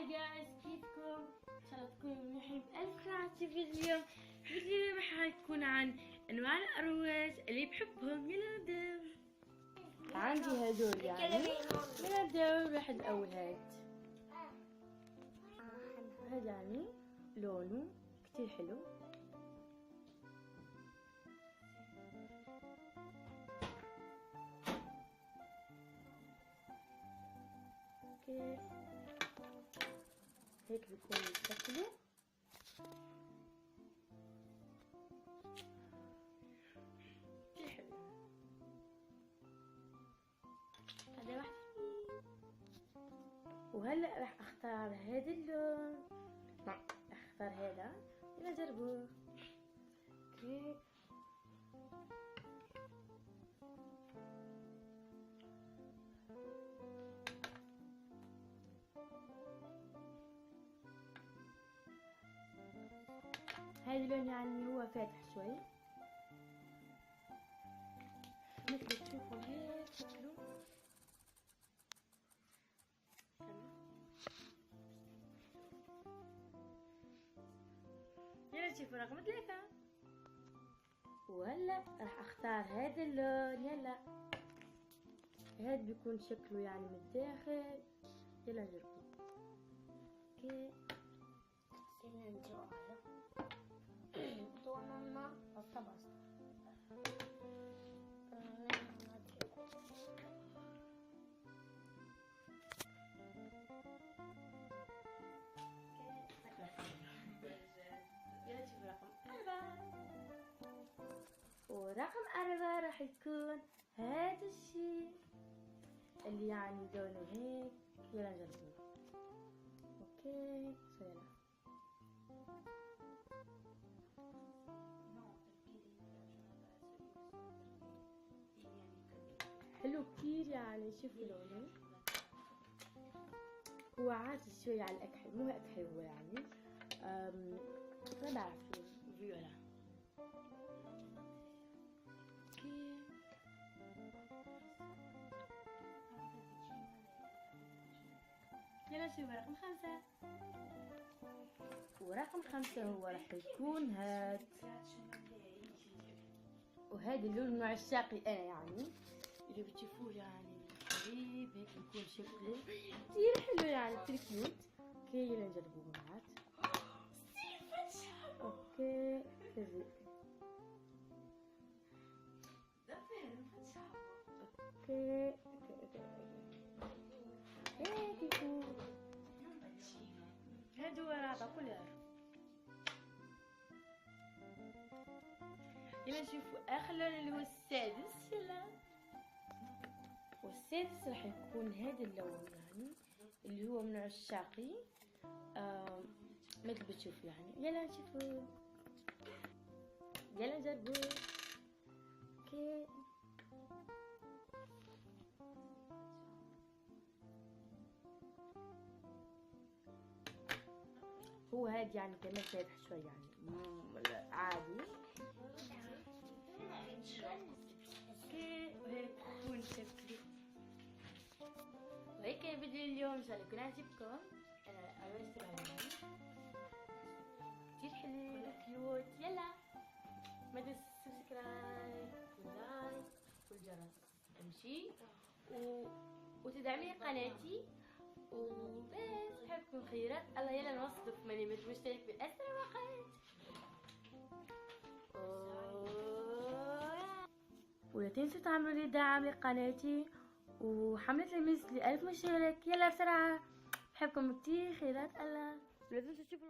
هاي جايز، كيفكم؟ ان شاء الله تكونوا منيحين بألف خير. اليوم فيديو راح يكون عن انواع الارز اللي بحبهم. يلا نبدأ. عندي هدول يعني نبدأ. واحد الاول هاد يعني لونه كتير حلو. اوكي هيك بيكون شكله. كتير حلو. هذا واحد. وهلا راح اختار هذا اللون. راح اختار هذا. يلا جربوه. اوكي هذا اللون يعني هو فاتح شوي مثل تشوفوا هيك شكله. يلا تشوفوا رقم 3. وهلا راح اختار هذا اللون. يلا هذا بيكون شكله يعني من الداخل. يلا نجربه. اوكي يلا نشوف رقم 4. ورقم 4 راح يكون هذا الشيء اللي يعني لونه هيك. يلا نجربه. اوكي يلا. حلو كتير يعني. شوفوا لونه هو عادي شوي على الأكحل، مو أكحل هو يعني ما بعرف فيولا. اوكي يلا شوف رقم 5. ورقم 5 هو راح يكون هاد. وهذا اللون من عشاقي انا يعني، اللي بتشوفوه يعني قريب هيك بيكون شكله كتير حلو يعني كتير كيوت. اوكي يلا نجربوه بعد. اوكي كذا. اوكي هيك يكون. هادو رابع كلها. يلا نشوفوا اخر لون اللي هو السادس. يلا والسادس راح يكون هذا اللون يعني اللي هو من عشاقي مثل بتشوف يعني. يلا نشوفوا. يلا نجربوا. اوكي هو هاد يعني كمان فاتح شوي يعني عادي. اوكي وهيك يكون شكله. وهيك فيديو اليوم ان شاء الله يكون عجبكم. انا عملت كتير حلو كيوت. يلا ما تنسوا سبسكرايب ولايك والجرس امشي وتدعمي قناتي وبس. بحبكم خيرات الله. يلا نوصف ماني مشترك بأسرع وقت. ولا تنسوا تعملوا لي دعم لقناتي وحملة المس ل1000 مشترك. يلا بسرعة. بحبكم كتير خيرات الله. لا تنسوا تشوفوا